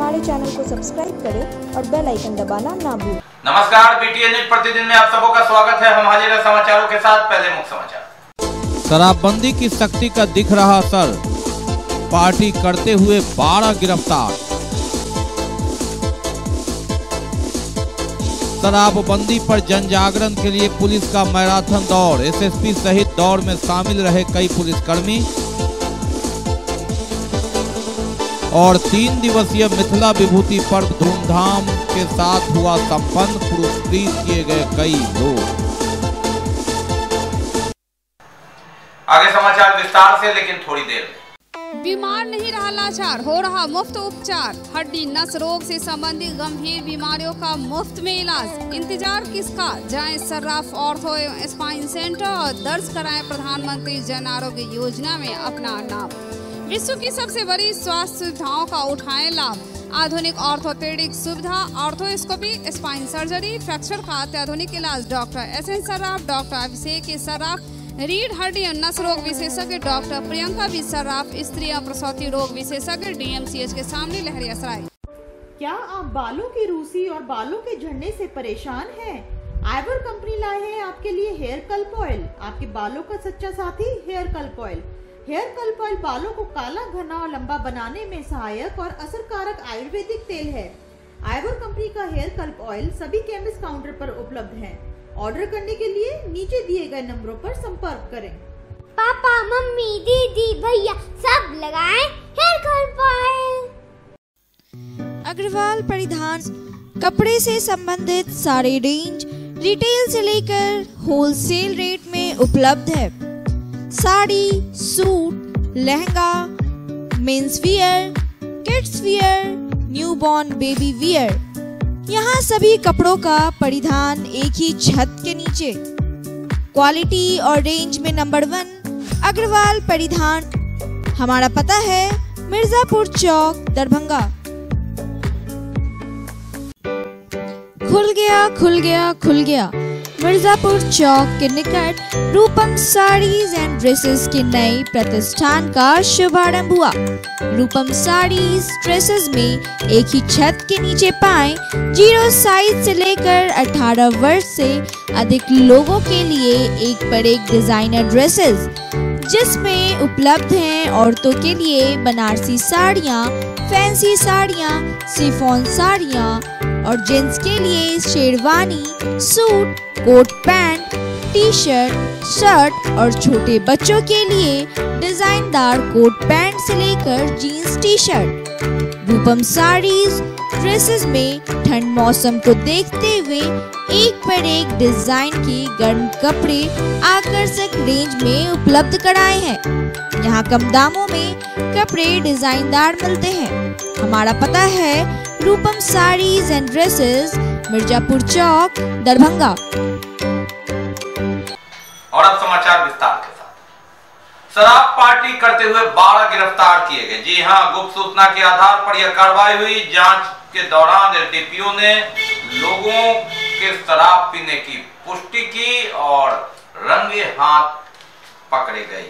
हमारे चैनल को सब्सक्राइब करें और बेल आइकन दबाना ना भूलें। नमस्कार, BTN न्यूज प्रतिदिन में आप सबों का स्वागत है। हम हाजिर हैं समाचारों के साथ। पहले मुख्य समाचार। शराबबंदी की सख्ती का दिख रहा असर, पार्टी करते हुए 12 गिरफ्तार। शराबबंदी पर जन जागरण के लिए पुलिस का मैराथन दौड़, SSP सहित दौड़ में शामिल रहे कई पुलिसकर्मी। और 3 दिवसीय मिथिला विभूति पर्व धूमधाम के साथ हुआ संपन्न, पुरस्कृत किए गए कई लोग। आगे समाचार विस्तार से, लेकिन थोड़ी देर में। बीमार नहीं रहा लाचार, हो रहा मुफ्त उपचार। हड्डी नस रोग से संबंधित गंभीर बीमारियों का मुफ्त में इलाज। इंतजार किसका, जाएं सर्राफ ऑर्थो एवं स्पाइन सेंटर और दर्ज कराएं प्रधानमंत्री जन आरोग्य योजना में अपना नाम। विश्व की सबसे बड़ी स्वास्थ्य सुविधाओं का उठाएं लाभ। आधुनिक ऑर्थोपेडिक सुविधा, ऑर्थोस्कोपी, स्पाइन सर्जरी, फ्रैक्चर का अत्याधुनिक इलाज। डॉक्टर SN सर्राफ, डॉक्टर अभिषेक सर्राफ, रीढ़ हड्डी और नस रोग विशेषज्ञ डॉक्टर प्रियंका बी सर्राफ, स्त्री और प्रसूति रोग विशेषज्ञ DMCH के सामने लहरियासराय। क्या आप बालों की रूसी और बालों के झड़ने से परेशान हैं? आइवर कंपनी लाए हैं आपके लिए हेयर कल्प ऑयल, आपके बालों का सच्चा साथी हेयर कल्प ऑयल। हेयर कल्प ऑयल बालों को काला, घना और लंबा बनाने में सहायक और असरकारक आयुर्वेदिक तेल है। आइवर कंपनी का हेयर कल्प ऑयल सभी केमिस्ट काउंटर पर उपलब्ध है। ऑर्डर करने के लिए नीचे दिए गए नंबरों पर संपर्क करें। पापा, मम्मी, दीदी, भैया सब लगाएं हेयर कल्प ऑयल। अग्रवाल परिधान कपड़े से संबंधित सारे रेंज रिटेल से लेकर होलसेल रेट में उपलब्ध है। Sari, suit, lehenga, men's wear, kids wear, newborn baby wear, यहाँ सभी कपड़ों का परिधान एक ही छत के नीचे। क्वालिटी और रेंज में नंबर 1 अग्रवाल परिधान। हमारा पता है मिर्जापुर चौक, दरभंगा। खुल गया मिर्जापुर चौक के निकट रूपम साड़ीज एंड ड्रेसेस के नए प्रतिष्ठान का शुभारंभ हुआ। रूपम साड़ीज ड्रेसेस में एक ही छत के नीचे पाएं 0 साइज से लेकर 18 वर्ष से अधिक लोगों के लिए एक पर एक डिजाइनर ड्रेसेस, जिसमें उपलब्ध हैं औरतों के लिए बनारसी साड़ियाँ, फैंसी साड़ियाँ, शिफॉन साड़ियाँ और जेंट्स के लिए sherwani, suit, coat pant, T shirt, shirt और छोटे बच्चों के लिए डिजाइनदार कोट पैंट से लेकर जीन्स टी-शर्ट। रूपम साड़ीज ड्रेसेस में ठंड मौसम को देखते हुए एक पर एक डिजाइन के गर्म कपड़े आकर्षक रेंज में उपलब्ध कराए हैं। यहाँ कम दामों में कपड़े डिजाइनदार मिलते हैं। हमारा पता है रूपम साड़ीज एंड ड्रेसेस, मिर्जापुर चौक, दरभंगा। और अब समाचार विस्तार के साथ। शराब पार्टी करते हुए 12 गिरफ्तार किए गए। जी हां, गुप्त सूचना के आधार पर यह कार्रवाई हुई। जांच के दौरान LTPO ने लोगों के शराब पीने की पुष्टि की और रंगे हाथ पकड़े गए।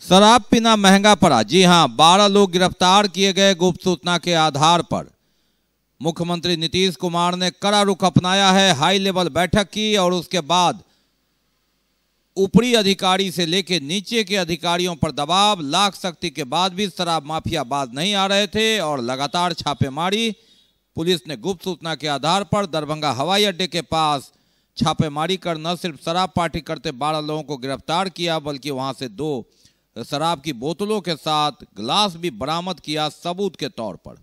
शराब पीना महंगा पड़ा। जी हां, 12 लोग गिरफ्तार किए गए गुप्त सूचना के आधार पर। मुख्यमंत्री नीतीश कुमार ने कड़ा रुख अपनाया है। हाई लेवल बैठक की और उसके बाद ऊपरी अधिकारी से लेकर नीचे के अधिकारियों पर दबाव, लाख सख्ती के बाद भी शराब माफिया बाज नहीं आ रहे थे और लगातार छापेमारी। पुलिस ने गुप्त सूचना के आधार पर दरभंगा हवाई अड्डे के पास छापेमारी कर न सिर्फ शराब पार्टी करते 12 लोगों को गिरफ्तार किया, बल्कि वहां से 2 शराब की बोतलों के साथ गिलास भी बरामद किया सबूत के तौर पर।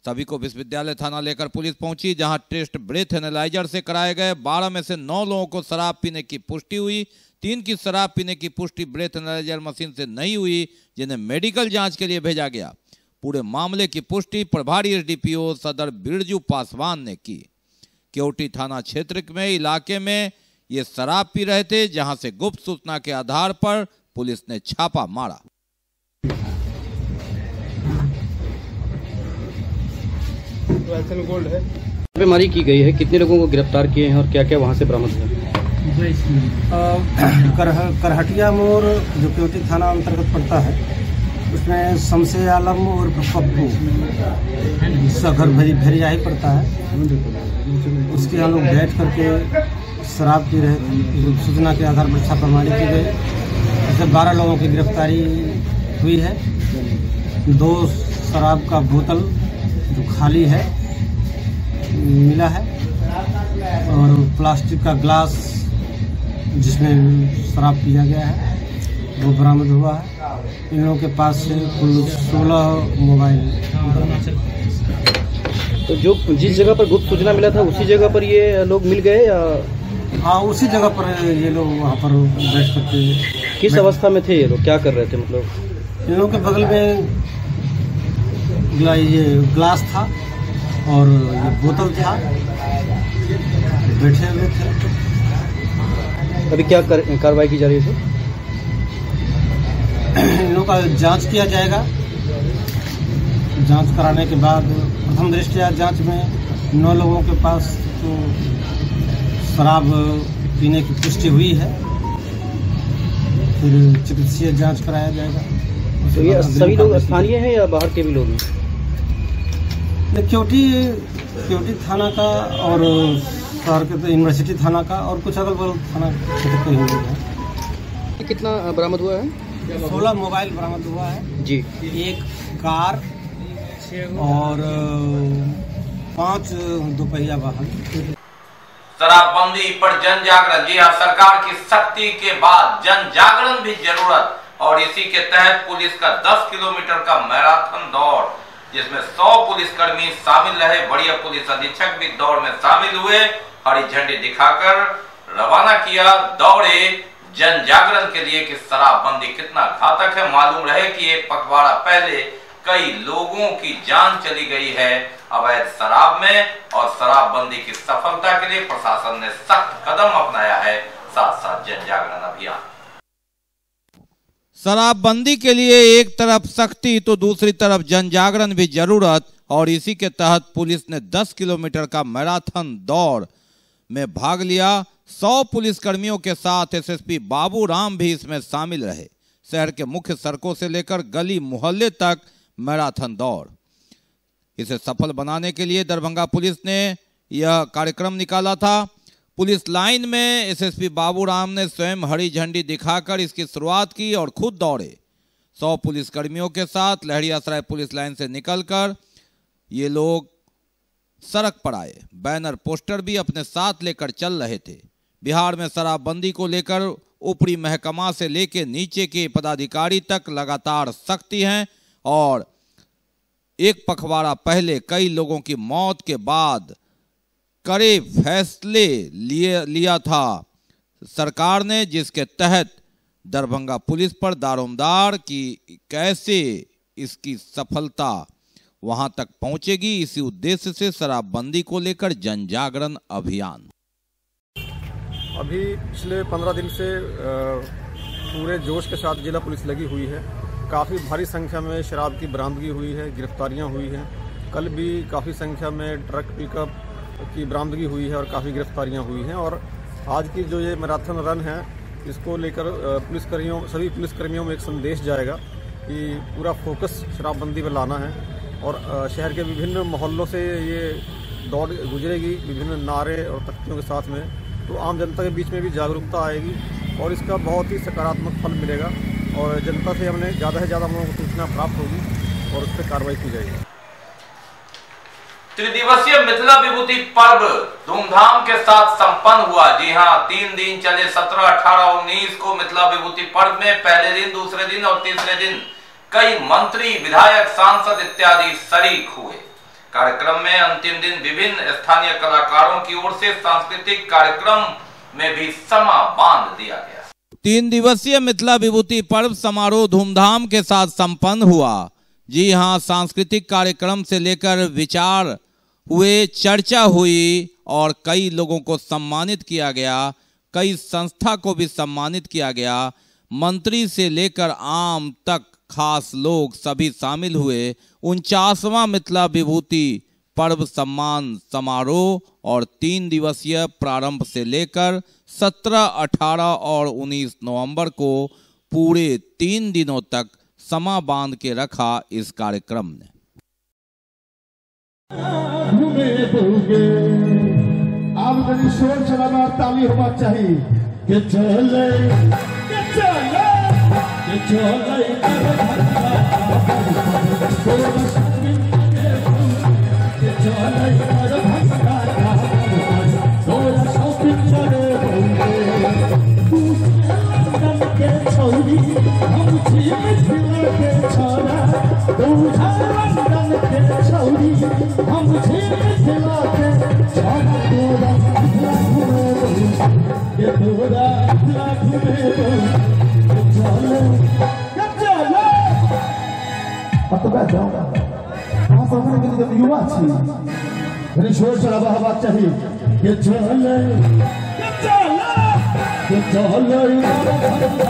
सभी को विश्वविद्यालय थाना लेकर पुलिस पहुंची, जहां टेस्ट ब्रेथ एनालाइजर से कराए गए। 12 में से 9 लोगों को शराब पीने की पुष्टि हुई। 3 की शराब पीने की पुष्टि ब्रेथ एनालाइजर मशीन से नहीं हुई, जिन्हें मेडिकल जांच के लिए भेजा गया। पूरे मामले की पुष्टि प्रभारी SDPO सदर बिरजू पासवान ने की। केवटी थाना क्षेत्र में इलाके में ये शराब पी रहे थे, जहां से गुप्त सूचना के आधार पर पुलिस ने छापा मारा। गोल्ड है छापेमारी की गई है, कितने लोगों को गिरफ्तार किए हैं और क्या क्या वहां से बरामद हुआ? करहटिया मोड़ जो केवटी थाना अंतर्गत पड़ता है, उसमें शमसे आलम और पप्पू, उसका घर भेरिया ही पड़ता है। उसके हम लोग बैठ करके शराब पी रहे थे। सूचना के आधार पर छापामारी की गई। ऐसे 12 लोगों की गिरफ्तारी हुई है। 2 शराब का बोतल जो खाली है मिला है और प्लास्टिक का ग्लास जिसमें शराब पिया गया है वो बरामद हुआ है। इन लोगों के पास से कुल 16 मोबाइल। तो जो जिस जगह पर गुप्त सूचना मिला था उसी जगह पर ये लोग मिल गए या? हाँ, उसी जगह पर ये लोग वहाँ पर बैठ करके। किस अवस्था में थे ये लोग, क्या कर रहे थे? मतलब इन लोगों के बगल में ये ग्लास था और ये बोतल था, बैठे हुए थे। अभी क्या कार्रवाई की जा रही है? इन लोगों का जांच किया जाएगा। जांच कराने के बाद प्रथम दृष्टया जांच में 9 लोगों के पास तो शराब पीने की पुष्टि हुई है। फिर चिकित्सीय जांच कराया जाएगा। तो ये सभी लोग स्थानीय हैं या बाहर के भी लोग हैं? क्योटी थाना का और शहर के तो यूनिवर्सिटी थाना का और कुछ अगल बगल थाना क्षेत्र के लोग हैं। कितना बरामद हुआ है? 16 मोबाइल बरामद हुआ है जी। 1 कार और 5 दोपहिया वाहन। शराबबंदी पर जन जागरण। जी हाँ, सरकार की सख्ती के बाद जन जागरण भी जरूरत और इसी के तहत पुलिस का 10 किलोमीटर का मैराथन दौड़, जिसमें 100 पुलिसकर्मी शामिल रहे। बढ़िया पुलिस अधीक्षक भी दौड़ में शामिल हुए। हरी झंडी दिखाकर रवाना किया। दौड़े जन जागरण के लिए कि शराबबंदी कितना घातक है। मालूम रहे कि एक पखवाड़ा पहले कई लोगों की जान चली गई है अवैध शराब में और शराबबंदी की सफलता के लिए प्रशासन ने सख्त कदम अपनाया है। साथ साथ जन जागरण अभियान। शराबबंदी के लिए एक तरफ सख्ती तो दूसरी तरफ जन जागरण भी जरूरत और इसी के तहत पुलिस ने 10 किलोमीटर का मैराथन दौड़ में भाग लिया। 100 पुलिसकर्मियों के साथ एसएसपी बाबू राम भी इसमें शामिल रहे। शहर के मुख्य सड़कों से लेकर गली मोहल्ले तक मैराथन दौड़। इसे सफल बनाने के लिए दरभंगा पुलिस ने यह कार्यक्रम निकाला था। पुलिस लाइन में एसएसपी बाबू राम ने स्वयं हरी झंडी दिखाकर इसकी शुरुआत की और खुद दौड़े। 100 पुलिसकर्मियों के साथ लहरियासराय पुलिस लाइन से निकलकर ये लोग सड़क पर आए। बैनर पोस्टर भी अपने साथ लेकर चल रहे थे। बिहार में शराबबंदी को लेकर ऊपरी महकमा से लेकर नीचे के पदाधिकारी तक लगातार सख्ती है और एक पखवाड़ा पहले कई लोगों की मौत के बाद कड़े फैसले लिया था सरकार ने, जिसके तहत दरभंगा पुलिस पर दारोमदार की कैसे इसकी सफलता वहां तक पहुंचेगी, इसी उद्देश्य से शराबबंदी को लेकर जन जागरण अभियान। अभी पिछले 15 दिन से पूरे जोश के साथ जिला पुलिस लगी हुई है। काफ़ी भारी संख्या में शराब की बरामदगी हुई है, गिरफ्तारियां हुई हैं। कल भी काफ़ी संख्या में ट्रक पिकअप की बरामदगी हुई है और काफ़ी गिरफ्तारियां हुई हैं। और आज की जो ये मैराथन रन है, इसको लेकर सभी पुलिसकर्मियों में एक संदेश जाएगा कि पूरा फोकस शराबबंदी पर लाना है और शहर के विभिन्न मोहल्लों से ये दौड़ गुजरेगी विभिन्न नारे और तख्तियों के साथ में। तो आम जनता के बीच में भी जागरूकता आएगी और इसका बहुत ही सकारात्मक फल मिलेगा और जनता से हमने ज़्यादा से ज़्यादा हम लोगों को सूचना प्राप्त होगी और उस पर कार्रवाई की जाएगी। त्रिदिवसीय मिथिला विभूति पर्व धूमधाम के साथ संपन्न हुआ। जी हां, 3 दिन चले 17, 18, 19 को मिथिला विभूति पर्व में पहले दिन, दूसरे दिन और तीसरे दिन कई मंत्री, विधायक, सांसद इत्यादि शरीक हुए। कार्यक्रम में अंतिम दिन विभिन्न स्थानीय कलाकारों की ओर से सांस्कृतिक कार्यक्रम में भी समा बांध दिया गया। 3 दिवसीय मिथिला विभूति पर्व समारोह धूमधाम के साथ संपन्न हुआ। जी हां, सांस्कृतिक कार्यक्रम से लेकर विचार हुए, चर्चा हुई और कई लोगों को सम्मानित किया गया, कई संस्था को भी सम्मानित किया गया। मंत्री से लेकर आम तक खास लोग सभी शामिल हुए। 49वां मिथिला विभूति पर्व सम्मान समारोह और 3 दिवसीय प्रारंभ से लेकर 17, 18 और 19 नवंबर को पूरे 3 दिनों तक समा बांध के रखा इस कार्यक्रम ने। आप मेरी शोर चलाना ताली होना चाहिए कि चले कि चले कि चले युवा मेरी शोर शराबा हवा चाहिए कि चले कि चले कि चले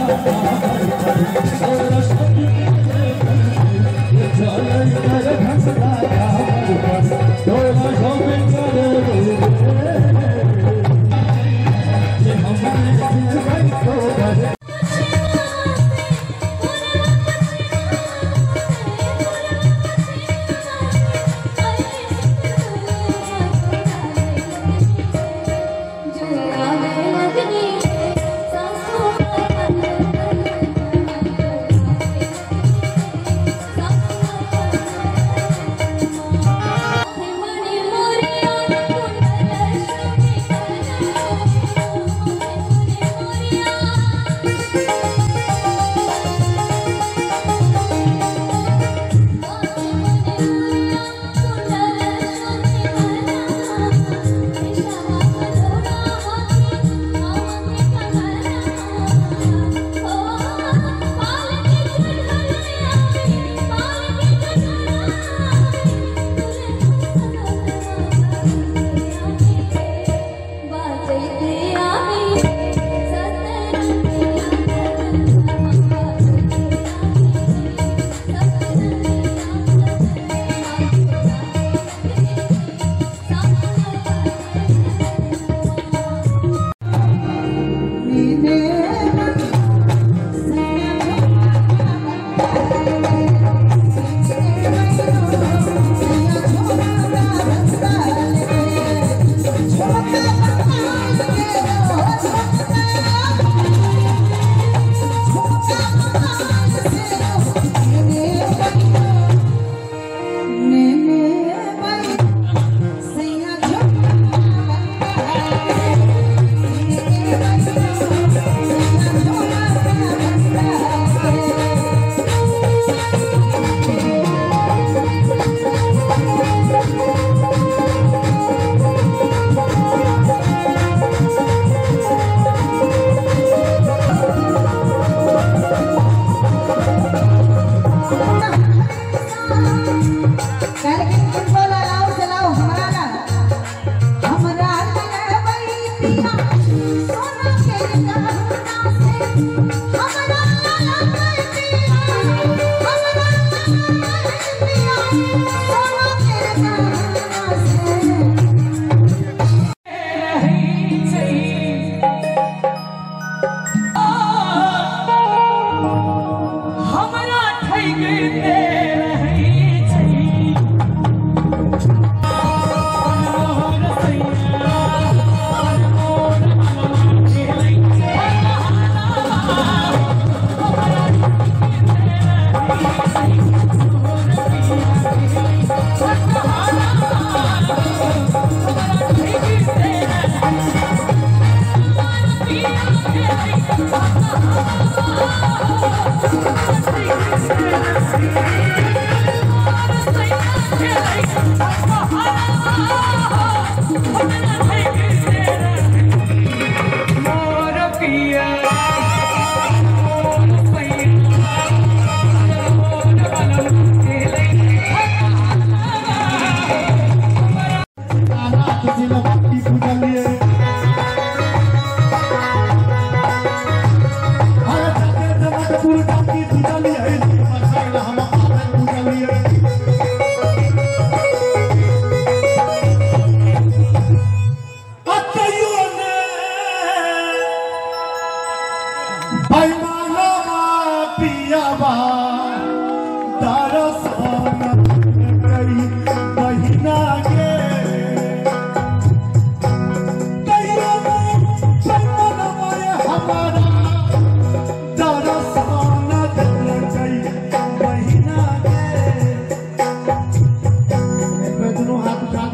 What the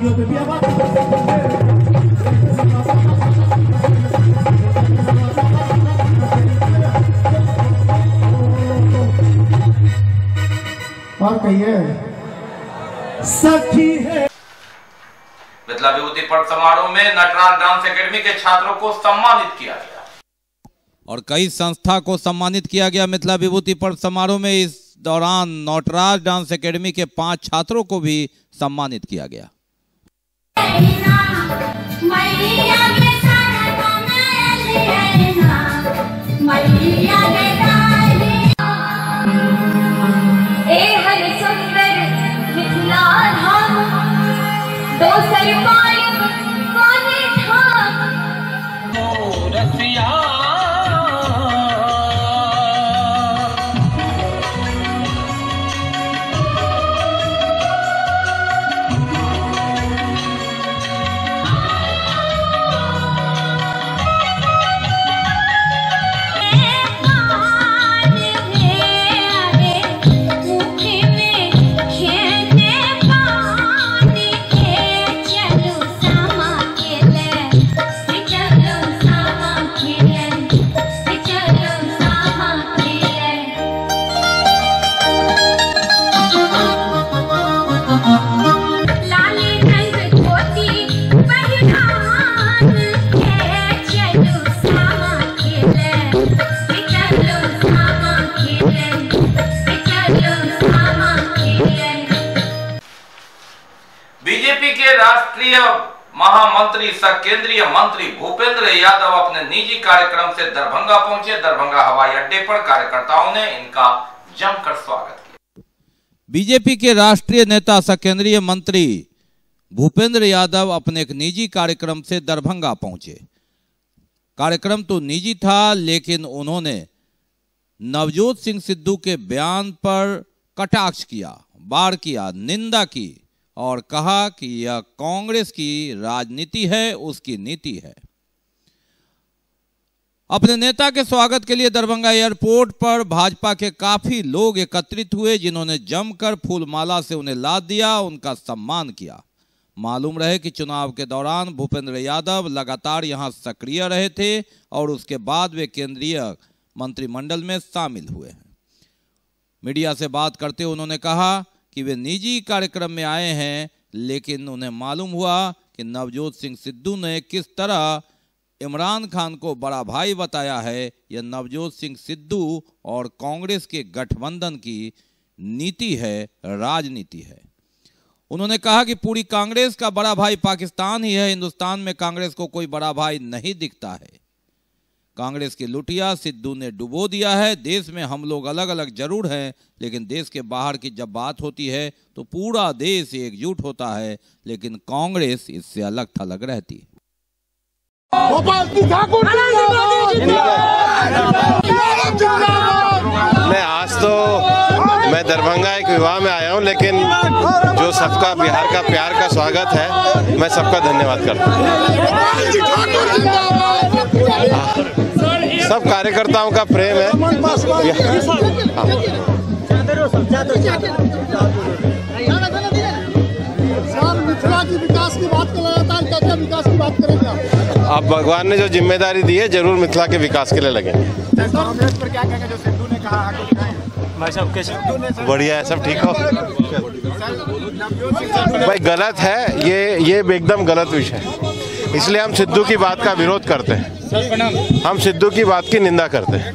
और कहिए सखी है। मिथिला विभूति पर्व समारोह में नटराज डांस एकेडमी के छात्रों को सम्मानित किया गया और कई संस्था को सम्मानित किया गया। मिथिला विभूति पर्व समारोह में इस दौरान नटराज डांस एकेडमी के 5 छात्रों को भी सम्मानित किया गया। बीजेपी के राष्ट्रीय महामंत्री सह केंद्रीय मंत्री भूपेंद्र यादव अपने निजी कार्यक्रम से दरभंगा पहुंचे। दरभंगा हवाई अड्डे पर कार्यकर्ताओं ने इनका जमकर स्वागत किया। बीजेपी के राष्ट्रीय नेता सह केंद्रीय मंत्री भूपेंद्र यादव अपने एक निजी कार्यक्रम से दरभंगा पहुंचे। कार्यक्रम तो निजी था, लेकिन उन्होंने नवजोत सिंह सिद्धू के बयान पर कटाक्ष किया, वार किया, निंदा की और कहा कि यह कांग्रेस की राजनीति है, उसकी नीति है। अपने नेता के स्वागत के लिए दरभंगा एयरपोर्ट पर भाजपा के काफी लोग एकत्रित हुए, जिन्होंने जमकर फूलमाला से उन्हें लाद दिया, उनका सम्मान किया। मालूम रहे कि चुनाव के दौरान भूपेंद्र यादव लगातार यहां सक्रिय रहे थे और उसके बाद वे केंद्रीय मंत्रिमंडल में शामिल हुए हैं। मीडिया से बात करते उन्होंने कहा कि वे निजी कार्यक्रम में आए हैं, लेकिन उन्हें मालूम हुआ कि नवजोत सिंह सिद्धू ने किस तरह इमरान खान को बड़ा भाई बताया है। यह नवजोत सिंह सिद्धू और कांग्रेस के गठबंधन की नीति है, राजनीति है। उन्होंने कहा कि पूरी कांग्रेस का बड़ा भाई पाकिस्तान ही है, हिंदुस्तान में कांग्रेस को कोई बड़ा भाई नहीं दिखता है। कांग्रेस की लुटिया सिद्धू ने डुबो दिया है। देश में हम लोग अलग अलग जरूर हैं, लेकिन देश के बाहर की जब बात होती है तो पूरा देश एकजुट होता है, लेकिन कांग्रेस इससे अलग थलग रहती है। मैं आज तो मैं दरभंगा एक विवाह में आया हूं, लेकिन जो सबका बिहार का प्यार का स्वागत है, मैं सबका धन्यवाद करता हूं। सब कार्यकर्ताओं का प्रेम है। मिथिला की विकास की बात कर रहा था, क्या क्या विकास की बात करेंगे आप? अब भगवान ने जो जिम्मेदारी दी है, जरूर मिथिला के विकास के लिए लगेंगे। कांग्रेस पर क्या कहेंगे जो सिद्धू ने कहा? भाई साहब कैसे? बढ़िया है, सब ठीक हो? भाई गलत है ये एकदम गलत विषय है, इसलिए हम सिद्धू की बात का विरोध करते हैं। हम सिद्धू की बात की निंदा करते हैं।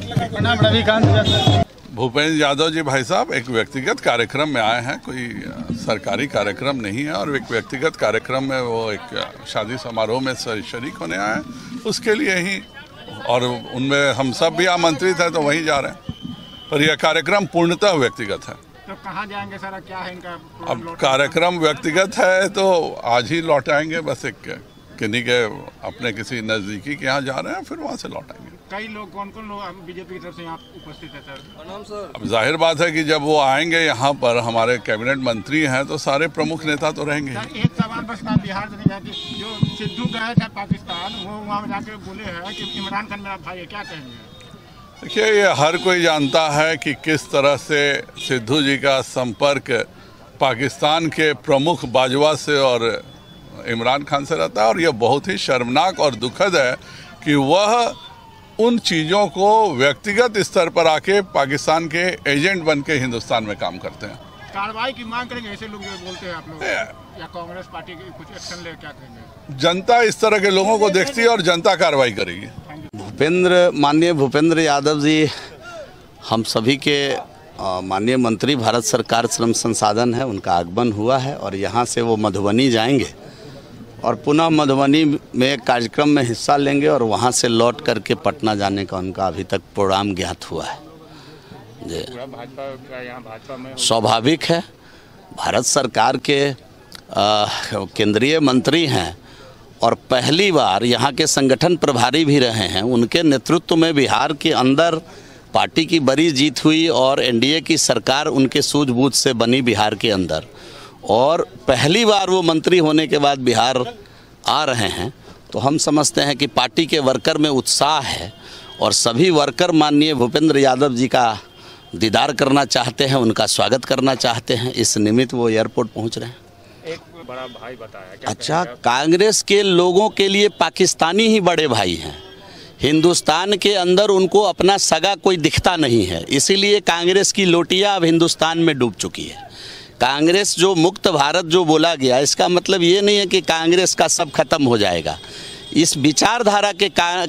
भूपेंद्र यादव जी भाई साहब एक व्यक्तिगत कार्यक्रम में आए हैं, कोई सरकारी कार्यक्रम नहीं है, और एक व्यक्तिगत कार्यक्रम में वो एक शादी समारोह में शरीक होने आए हैं, उसके लिए ही, और उनमें हम सब भी आमंत्रित हैं, तो वहीं जा रहे हैं। पर यह कार्यक्रम पूर्णतः व्यक्तिगत है। तो कहाँ जाएंगे सर? क्या है इनका? अब कार्यक्रम व्यक्तिगत है तो आज ही लौट आएंगे, बस एक किन्हीं के अपने किसी नज़दीकी के यहाँ जा रहे हैं, फिर वहाँ से लौट आएंगे। कई लोग, कौन कौन लोग बीजेपी की तरफ से यहाँ उपस्थित है सर? अब जाहिर बात है कि जब वो आएंगे यहाँ पर, हमारे कैबिनेट मंत्री हैं, तो सारे प्रमुख नेता तो रहेंगे। एक सवाल बस था, बिहार से जाके जो सिद्धू गए थे पाकिस्तान, वो वहाँ जाके बोले हैं कि इमरान खान मेरा भाई है, क्या कहेंगे? देखिए, ये हर कोई जानता है कि किस तरह से सिद्धू जी का संपर्क पाकिस्तान के प्रमुख बाजवा से और इमरान खान से रहता है। और यह बहुत ही शर्मनाक और दुखद है कि वह उन चीज़ों को व्यक्तिगत स्तर पर आके पाकिस्तान के एजेंट बन के हिंदुस्तान में काम करते हैं। कार्रवाई की मांग करेंगे ऐसे लोग जो बोलते हैं आप लोग, या कांग्रेस पार्टी की कुछ एक्शन ले, क्या करेंगे? जनता इस तरह के लोगों को देखती है और जनता कार्रवाई करेगी। माननीय भूपेंद्र यादव जी हम सभी के माननीय मंत्री, भारत सरकार श्रम संसाधन है, उनका आगमन हुआ है और यहाँ से वो मधुबनी जाएंगे और पुनः मधुबनी में एक कार्यक्रम में हिस्सा लेंगे और वहाँ से लौट करके पटना जाने का उनका अभी तक प्रोग्राम ज्ञात हुआ है। भाजपा में स्वाभाविक है, भारत सरकार के केंद्रीय मंत्री हैं और पहली बार यहाँ के संगठन प्रभारी भी रहे हैं। उनके नेतृत्व में बिहार के अंदर पार्टी की बड़ी जीत हुई और एनडीए की सरकार उनके सूझबूझ से बनी बिहार के अंदर, और पहली बार वो मंत्री होने के बाद बिहार आ रहे हैं। तो हम समझते हैं कि पार्टी के वर्कर में उत्साह है और सभी वर्कर माननीय भूपेंद्र यादव जी का दीदार करना चाहते हैं, उनका स्वागत करना चाहते हैं। इस निमित्त वो एयरपोर्ट पहुंच रहे हैं। एक बड़ा भाई बताया क्या? अच्छा, कांग्रेस के लोगों के लिए पाकिस्तानी ही बड़े भाई हैं। हिंदुस्तान के अंदर उनको अपना सगा कोई दिखता नहीं है, इसीलिए कांग्रेस की लोटियां अब हिंदुस्तान में डूब चुकी है। कांग्रेस जो मुक्त भारत जो बोला गया, इसका मतलब ये नहीं है कि कांग्रेस का सब खत्म हो जाएगा। इस विचारधारा के कारण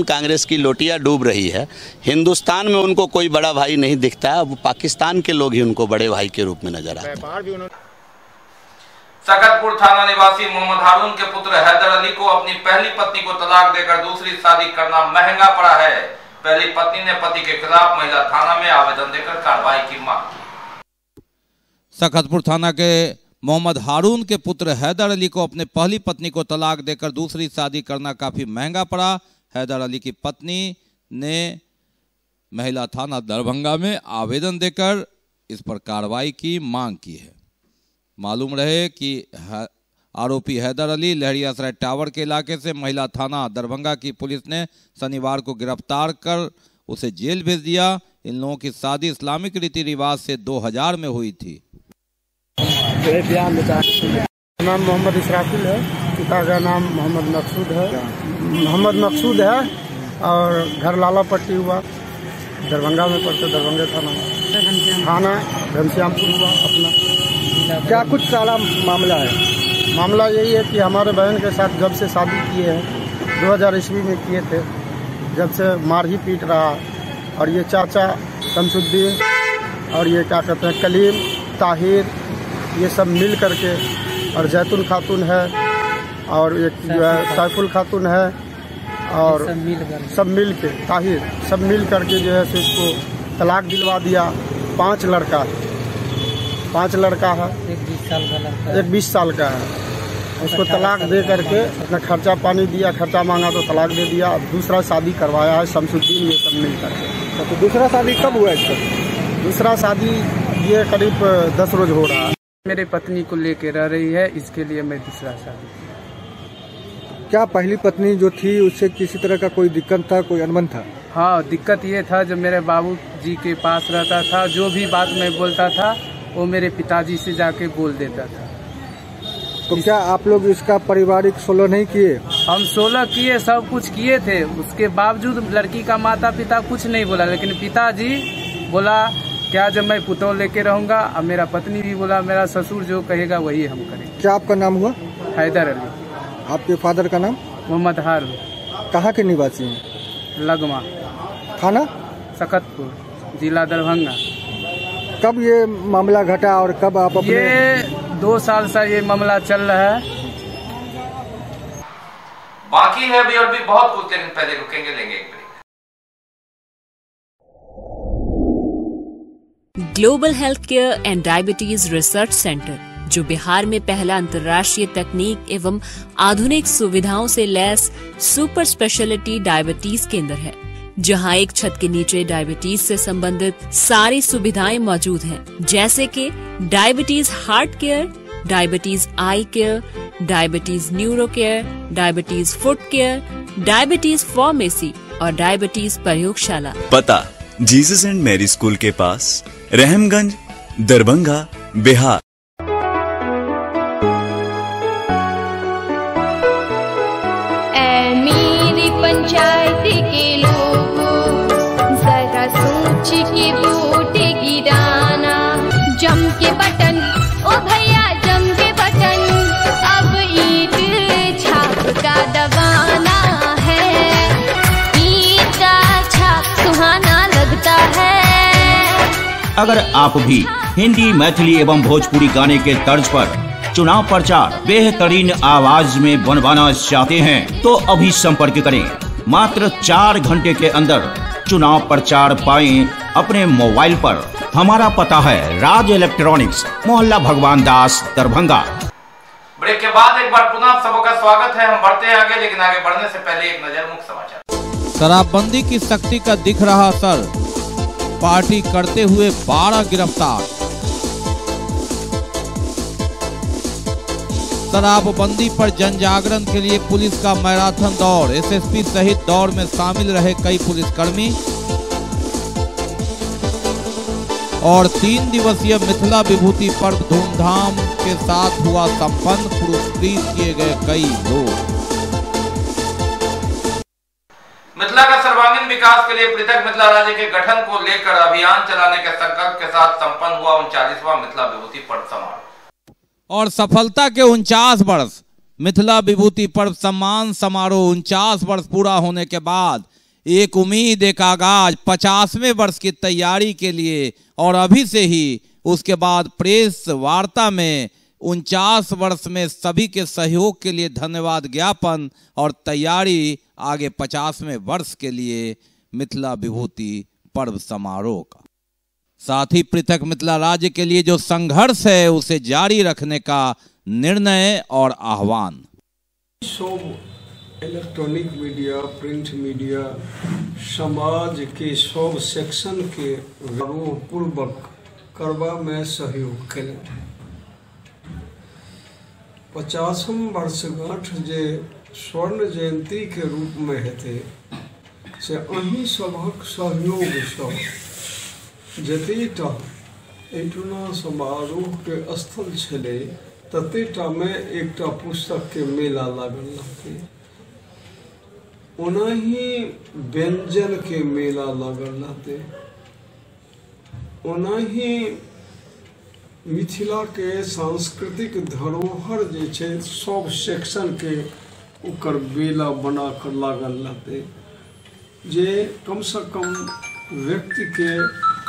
कांग्रेस की लोटियां डूब रही है। हिंदुस्तान में उनको कोई बड़ा भाई नहीं दिखता है, अब पाकिस्तान के लोग ही उनको बड़े भाई के रूप में नजर आते हैं। सकतपुर थाना निवासी मोहम्मद हारून के पुत्र हैदर अली को अपनी पहली पत्नी को तलाक देकर दूसरी शादी करना महंगा पड़ा है। पहली पत्नी ने पति के खिलाफ महिला थाना में आवेदन देकर कार्रवाई की मांग की। सकतपुर थाना के मोहम्मद हारून के पुत्र हैदर अली को अपने पहली पत्नी को तलाक देकर दूसरी शादी करना काफी महंगा पड़ा। हैदर अली की पत्नी ने महिला थाना दरभंगा में आवेदन देकर इस पर कार्रवाई की मांग की है। मालूम रहे कि आरोपी हैदर अली लहरियासराय टावर के इलाके से महिला थाना दरभंगा की पुलिस ने शनिवार को गिरफ्तार कर उसे जेल भेज दिया। इन लोगों की शादी इस्लामिक रीति रिवाज से 2000 में हुई थी। नाम मोहम्मद इशराफिल है, पिता का नाम मोहम्मद मकसूद है और घर लाला पट्टी हुआ, दरभंगा में पड़ते, दरभंगा थाना घनश्यामपुर हुआ अपना। क्या कुछ सारा मामला है? मामला यही है कि हमारे बहन के साथ जब से शादी किए हैं 2000 ईस्वी में किए थे, जब से मार ही पीट रहा। और ये चाचा शमसुद्दीन और ये क्या कहते हैं कलीम ताहिर, ये सब मिल करके, और जैतून खातून है और एक जो है सैफुल खातून है, और सब मिल के ताहिर सब मिल करके जो है सो इसको तलाक दिलवा दिया। 5 लड़का है, एक 20 साल का है। उसको तलाक दे करके अपना खर्चा पानी दिया, खर्चा मांगा तो तलाक दे दिया। दूसरा शादी करवाया है शमसुद्दीन, ये सब मिल करके। तो दूसरा शादी कब हुआ इसका? दूसरा शादी ये करीब 10 रोज हो रहा है। मेरे पत्नी को लेके रह रही है, इसके लिए मैं दूसरा शादी। क्या पहली पत्नी जो थी उससे किसी तरह का कोई दिक्कत था, कोई अनबन था? हाँ, दिक्कत ये था, जब मेरे बाबू जी के पास रहता था, जो भी बात मैं बोलता था वो मेरे पिताजी से जाके बोल देता था। तो क्या आप लोग इसका पारिवारिक सोलह नहीं किए? हम 16 किए, सब कुछ किए थे। उसके बावजूद लड़की का माता पिता कुछ नहीं बोला, लेकिन पिताजी बोला क्या जब मैं पुतौ लेके रहूंगा। अब मेरा पत्नी भी बोला मेरा ससुर जो कहेगा वही हम करेंगे। क्या आपका नाम हुआ? हैदर अली। आपके फादर का नाम? मोहम्मद हारून। कहाँ के निवासी हैं? लगमा थाना सकतपुर, जिला दरभंगा। कब ये मामला घटा और कब आप अपने? ये 2 साल से ये मामला चल रहा है। बाकी है अभी और भी बहुत कुछ, लेकिन पहले रुकेंगे, लेंगे एक break. Global health care and diabetes research centre, जो बिहार में पहला अंतर्राष्ट्रीय तकनीक एवं आधुनिक सुविधाओं से लैस सुपर स्पेशलिटी डायबिटीज केंद्र है, जहां एक छत के नीचे डायबिटीज से संबंधित सारी सुविधाएं मौजूद हैं, जैसे कि diabetes heart care, diabetes eye care, diabetes neuro care, diabetes foot care, diabetes pharmacy और डायबिटीज प्रयोगशाला। पता जीसस एंड मैरी स्कूल के पास, रहमगंज, दरभंगा, बिहार। अगर आप भी हिंदी, मैथिली एवं भोजपुरी गाने के तर्ज पर चुनाव प्रचार बेहतरीन आवाज में बनवाना चाहते हैं तो अभी संपर्क करें। मात्र 4 घंटे के अंदर चुनाव प्रचार पाएं अपने मोबाइल पर। हमारा पता है राज इलेक्ट्रॉनिक्स, मोहल्ला भगवान दास, दरभंगा। ब्रेक के बाद एक बार पुनः आप सबका स्वागत है। हम बढ़ते हैं आगे, लेकिन आगे बढ़ने से पहले एक नजर मुख्य समाचार। शराबबंदी की सख्ती का दिख रहा असर, पार्टी करते हुए 12 गिरफ्तार। शराबबंदी पर जन जागरण के लिए पुलिस का मैराथन दौड़, एसएसपी सहित दौड़ में शामिल रहे कई पुलिसकर्मी। और 3 दिवसीय मिथिला विभूति पर्व धूमधाम के साथ हुआ संपन्न, पुरस्कृत किए गए कई लोग। मिथिला का सर्वांगीण विकास के लिए पृथक मिथिला राज्य के गठन को लेकर अभियान चलाने के संकल्प के साथ संपन्न हुआ 39वां मिथिला विभूति पर्व समारोह। और सफलता के 49 वर्ष मिथिला विभूति पर्व सम्मान समारोह 49 वर्ष पूरा होने के बाद एक उम्मीद, एक आगाज 50वें वर्ष की तैयारी के लिए। और अभी से ही उसके बाद प्रेस वार्ता में 49 वर्ष में सभी के सहयोग के लिए धन्यवाद ज्ञापन और तैयारी आगे 50वें वर्ष के लिए मिथिला विभूति पर्व समारोह का। साथ ही पृथक मिथिला राज्य के लिए जो संघर्ष है उसे जारी रखने का निर्णय और आह्वान। सब इलेक्ट्रॉनिक मीडिया, प्रिंट मीडिया, समाज के सब सेक्शन के पूर्वक करबा में सहयोग करें। 50वां वर्षगांठ जे स्वर्ण जयंती के रूप में हेतै से अहीं सभक सहयोग सँ जतेटा एहिठुना समारोह के स्थल छलै ततेटा में एकटा पुस्तक के मेला लागल रहतै, ओनाही व्यंजन के मेला लागल रहतै, ओनाही मिथिला के सांस्कृतिक धरोहर जे छै सब सेक्शन के ओकर मेला बना कर लागल रहतै, जे कम से कम व्यक्ति के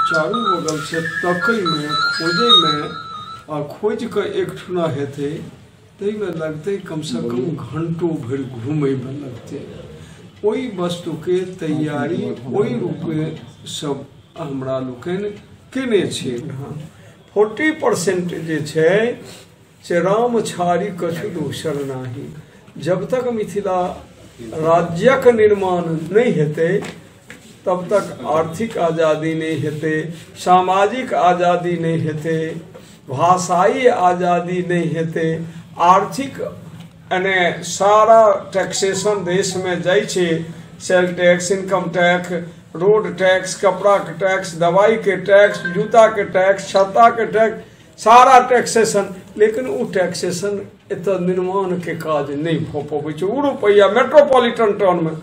चारू बगल से तकय में, खोजय में और खोज कर एकठुना हेतै ताहिमे लगतै कम से कम घंटों भरि घूमय में लगतै। ओहि वस्तु के तैयारी ओहि रूप में सब हमरा लोकनि केने छै। 40% जे छै से राम छाड़ी कछु दोसर नाही। जब तक मिथिला राज्यक निर्माण नहीं हेतै तब तक आर्थिक आज़ादी नहीं हेतै, सामाजिक आज़ादी नहीं हेतै, भाषाई आज़ादी नहीं हेतै। आर्थिक यानी सारा टैक्सेशन देश में जाइ छै, sale tax, income tax, road tax, कपड़ा के टैक्स, दवाई के टैक्स, जूता के टैक्स, छत्ता के टैक्स, सारा टैक्सेशन। लेकिन वो टैक्सेशन एतऽ निर्माण के काज नहीं भऽ पबै छै। 2 रुपैया मेट्रोपॉलिटन टाउन में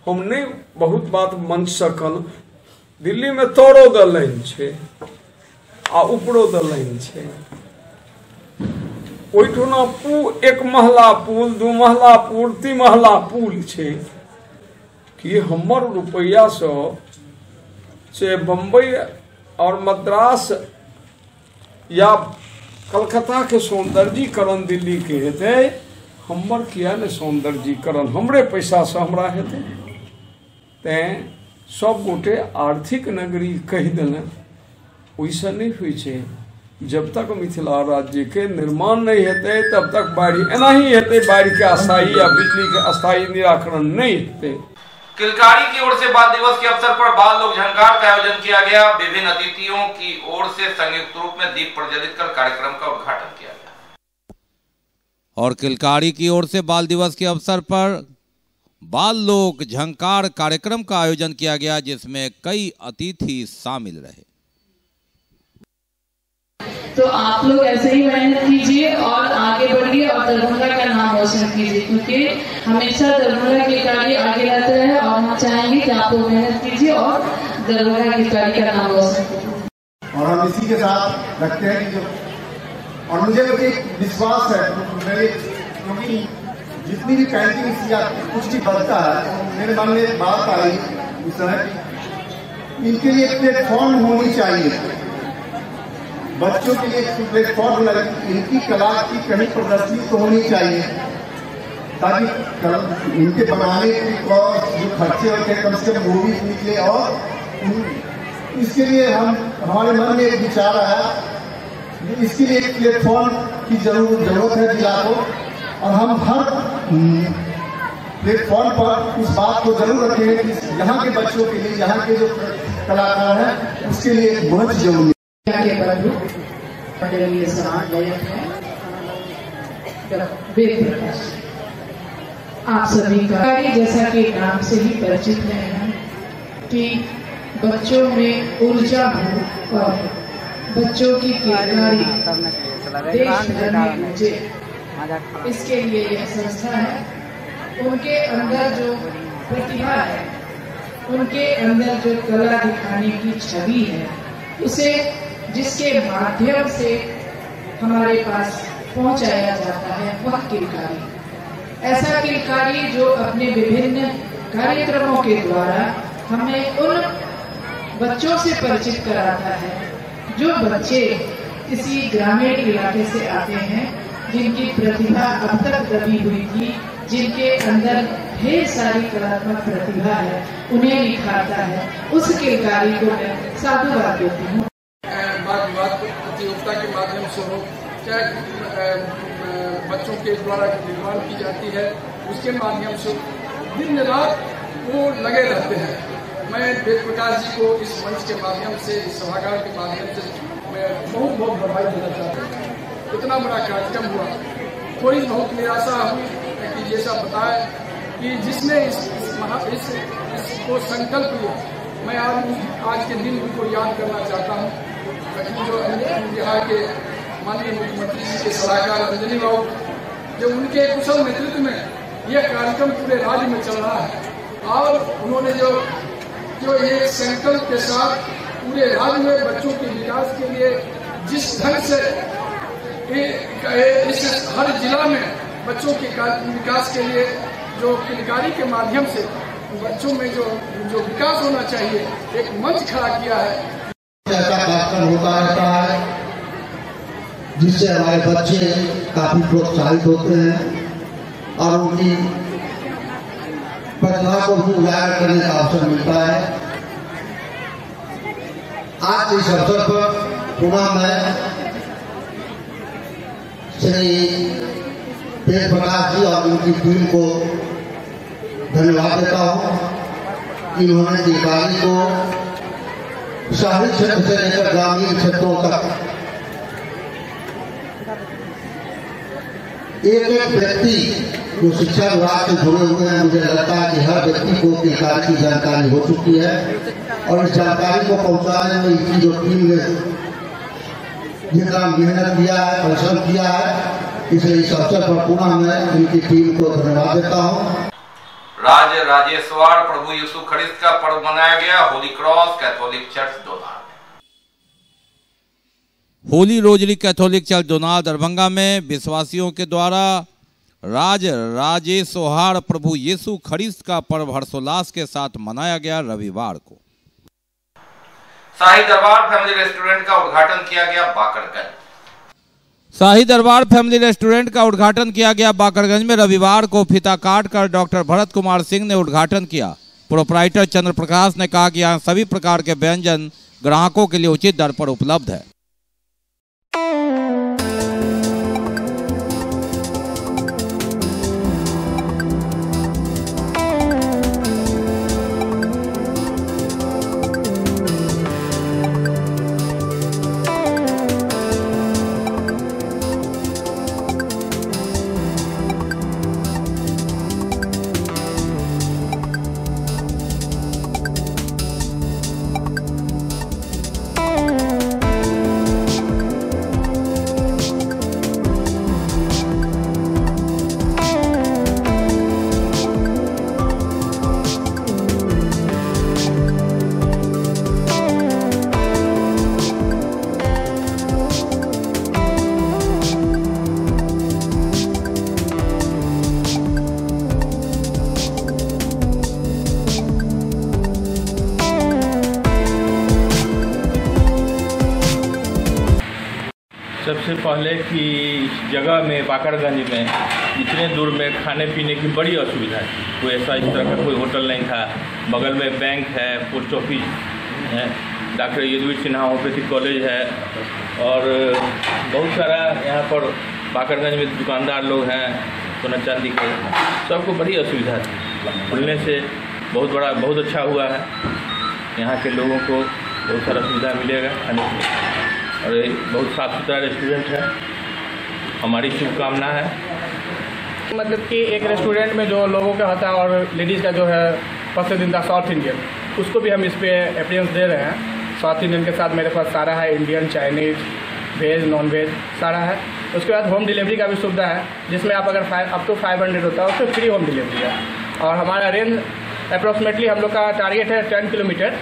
हम नहीं बहुत बात मंच सकल, दिल्ली में तोरो द लाइन छै आ ऊपरो द लाइन छै। ओहिठुना एक महला पुल, 2 महला पुल, 3 महला पुल छै कि हमर रुपैया से बम्बई और मद्रास या कलकत्ता के सौंदर्यीकरण दिल्ली के हेतै, हमर किया ने सौंदर्यीकरण हमरे पैसा से हमरा हेतै। तैं सब गोटे आर्थिक नगरी कहि देने, ओइसे नहीं हुई छै। जब तक मिथिला राज्य के निर्माण नहीं हेतै तब तक बाढ़ि एनाही हेतै, बाढ़ि के अस्थायी या बिजली के अस्थायी निराकरण नहीं हेतै। किलकारी की ओर से बाल दिवस के अवसर पर बाल लोक झंकार का आयोजन किया गया। विभिन्न अतिथियों की ओर से संयुक्त रूप में दीप प्रज्वलित कर कार्यक्रम का उद्घाटन किया गया। और किलकारी की ओर से बाल दिवस के अवसर पर बाल लोक झंकार कार्यक्रम का आयोजन किया गया, जिसमें कई अतिथि शामिल रहे। तो आप लोग ऐसे ही मेहनत कीजिए और आगे बढ़िए और दरभंगा का नाम रोशन कीजिए, क्योंकि हमेशा दरभंगा किलकारी आगे रहता है और हम चाहेंगे कि आप लोग मेहनत कीजिए और दरभंगा किलकारी का नाम रोशन कीजिए। और हम इसी के साथ रखते हैं कि और मुझे एक विश्वास है मेरे, क्योंकि जितनी भी पेंटिंग या कुछ भी बनता है, मेरे मन में एक बात आई उस समय, इनके लिए एक प्लेटफॉर्म होनी चाहिए बच्चों के लिए एक प्लेटफॉर्म लगे, इनकी कला की कहीं प्रदर्शनी तो होनी चाहिए, ताकि इनके बनाने के कॉस्ट जो खर्चे होते हैं कम से कम वो भी निकले। और इसके लिए हमारे मन में एक विचार आया, इसके लिए एक प्लेटफॉर्म की जरूरत है जिला को, और हम हर प्लेटफॉर्म पर उस बात को जरूर रखें कि यहाँ के बच्चों के लिए, यहाँ के जो कलाकार हैं उसके लिए एक मंच जरूरी है। आप सभी का जैसा कि नाम से ही परिचित है कि बच्चों में ऊर्जा हो और बच्चों की किरदारी देश भर में पहुंचे, इसके लिए यह संस्था है। उनके अंदर जो प्रतिभा है, उनके अंदर जो कला दिखाने की छवि है, उसे जिसके माध्यम से हमारे पास पहुंचाया जाता है वह किलकारी, ऐसा किलकारी जो अपने विभिन्न कार्यक्रमों के द्वारा हमें उन बच्चों से परिचित कराता है जो बच्चे किसी ग्रामीण इलाके से आते हैं, जिनकी प्रतिभा अब तक दबी हुई थी, जिनके अंदर ढेर सारी कलात्मक प्रतिभा है, उन्हें निखारता है। उस किलकारी को मैं साधुवाद देती हूँ। वाद विवाद प्रतियोगिता के माध्यम से हो, चाहे बच्चों के द्वारा निर्माण की जाती है, उसके माध्यम से दिन रात वो लगे रहते हैं। मैं वेद प्रकाश जी को इस मंच के माध्यम से, इस सभागार के माध्यम से मैं बहुत बहुत बधाई देना चाहता हूँ। इतना बड़ा कार्यक्रम हुआ, थोड़ी बहुत निराशा हुई कि जैसा बताया कि जिसने इसको संकल्प लिया, मैं आज के दिन उनको याद करना चाहता हूँ। जो यहाँ के माननीय मुख्यमंत्री जी के सलाहकार अंजनी बाबू, जो उनके कुशल नेतृत्व में यह कार्यक्रम पूरे राज्य में चल रहा है, और उन्होंने जो एक संकल्प के साथ पूरे राज्य में बच्चों के विकास के लिए जिस ढंग से इस हर जिला में बच्चों के विकास के लिए जो किलकारी के माध्यम से बच्चों में जो विकास होना चाहिए, एक मंच खड़ा किया है। ऐसा कार्यक्रम होता रहता है जिससे हमारे बच्चे काफी प्रोत्साहित होते हैं और उनकी प्रतिभा को भी उजागर करने का अवसर मिलता है। आज इस अवसर पर पुनः मैं श्री वेद प्रकाश जी और उनकी टीम को धन्यवाद देता हूँ कि उन्होंने किलकारी को शहरी क्षेत्र से लेकर ग्रामीण क्षेत्रों तक एक व्यक्ति जो शिक्षा विभाग से जुड़े हुए हैं, मुझे लगता है कि हर व्यक्ति को किलकारी की जानकारी हो चुकी है, और इस जानकारी को पहुंचाने में इनकी जो टीम ने जितना मेहनत किया है, परिश्रम किया है, इसलिए इस अवसर पर पुनः मैं इनकी टीम को धन्यवाद देता हूँ। राज राजेश्वर प्रभु यीशु ख्रिस्त का पर्व मनाया गया होली क्रॉस कैथोलिक चर्च दोनार। होली रोजरी कैथोलिक चर्च दोनार दरभंगा में विश्वासियों के द्वारा राज राजेश्वर प्रभु यीशु ख्रिस्त का पर्व हर्षोल्लास के साथ मनाया गया। रविवार को शाही दरबार फैमिली रेस्टोरेंट का उद्घाटन किया गया बाकरगंज। शाही दरबार फैमिली रेस्टोरेंट का उद्घाटन किया गया बाकरगंज में। रविवार को फीता काट कर डॉक्टर भरत कुमार सिंह ने उद्घाटन किया। प्रोपराइटर चंद्र प्रकाश ने कहा कि यहाँ सभी प्रकार के व्यंजन ग्राहकों के लिए उचित दर पर उपलब्ध है। पहले की जगह में बाकरगंज में इतने दूर में खाने पीने की बड़ी असुविधा थी। कोई ऐसा इस तरह का कोई होटल नहीं था। बगल में बैंक है, पोस्ट ऑफिस है, doctor Yaduveer Sinha homeopathic college है और बहुत सारा यहाँ पर बाकरगंज में दुकानदार लोग हैं, सोना चांदी के, सबको बड़ी असुविधा थी। खुलने से बहुत अच्छा हुआ है। यहाँ के लोगों को बहुत सारा सुविधा मिलेगा खाने के और बहुत साफ सुथरा रेस्टोरेंट है। हमारी शुभकामना है। मतलब कि एक रेस्टोरेंट में जो लोगों का होता है और लेडीज़ का जो है पसंदीदा साउथ इंडियन, उसको भी हम इस पर एप्रियंस दे रहे हैं। साउथ इंडियन के साथ मेरे पास सारा है, Indian, Chinese, veg, non veg सारा है। उसके बाद होम डिलीवरी का भी सुविधा है, जिसमें आप अगर अप टू 500 होता है उससे फ्री होम डिलीवरी है। और हमारा रेंज अप्रोक्सीमेटली हम लोग का टारगेट है 10 किलोमीटर।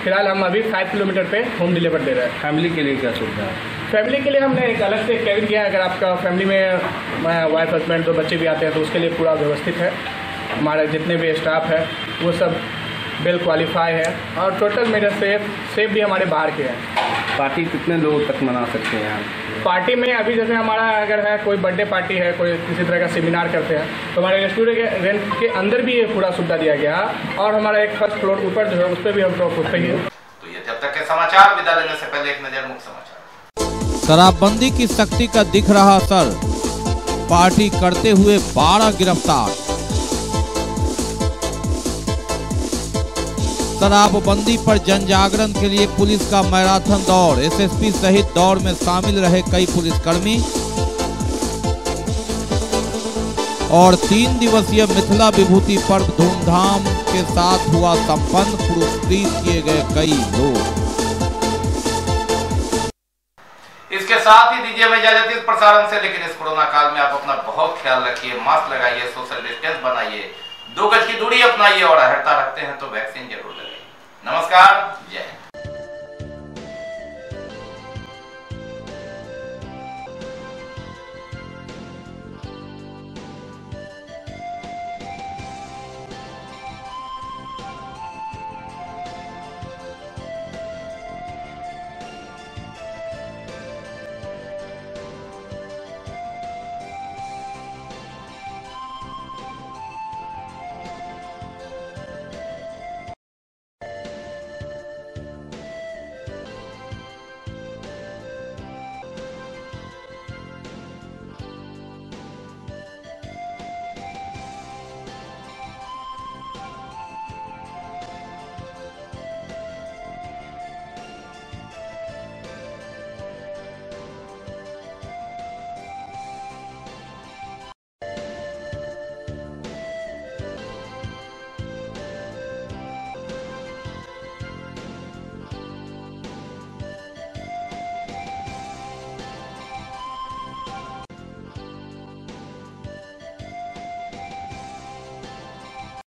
फिलहाल हम अभी 5 किलोमीटर पे होम डिलीवर दे रहे हैं। फैमिली के लिए क्या सुविधा है? फैमिली के लिए हमने एक अलग से केबिन किया है। अगर आपका फैमिली में वाइफ हस्बैंड 2 बच्चे भी आते हैं तो उसके लिए पूरा व्यवस्थित है। हमारे जितने भी स्टाफ है वो सब वेल क्वालिफाई है और टोटल मेरे सेफ भी हमारे बाहर के हैं। पार्टी कितने लोग तक मना सकते हैं यहाँ? पार्टी में अभी जैसे हमारा अगर है कोई बर्थडे पार्टी है, कोई किसी तरह का सेमिनार करते हैं तो हमारे रेस्टोरेंट के अंदर भी ये पूरा सुविधा दिया गया है। और हमारा एक फर्स्ट फ्लोर ऊपर जो है उस पर भी हम टॉप पे ही है। तो ये जब तक के समाचार, विदा लेने से पहले एक नजर मुख्य समाचार। शराबबंदी की सख्ती का दिख रहा असर, पार्टी करते हुए 12 गिरफ्तार। शराबबंदी पर जन जागरण के लिए पुलिस का मैराथन दौड़, एसएसपी सहित दौड़ में शामिल रहे कई पुलिसकर्मी। और 3 दिवसीय मिथिला विभूति पर्व धूमधाम के साथ हुआ संपन्न, पुरस्कृत किए गए कई लोग। इसके साथ ही दीजिए मैं इजाजत इस प्रसारण से, लेकिन इस कोरोना काल में आप अपना बहुत ख्याल रखिए, मास्क लगाइए, सोशल डिस्टेंस बनाइए, 2 गज की दूरी अपनाइए और हटता रखते हैं तो वैक्सीन जरूर लगाइए। नमस्कार, जय हिंद।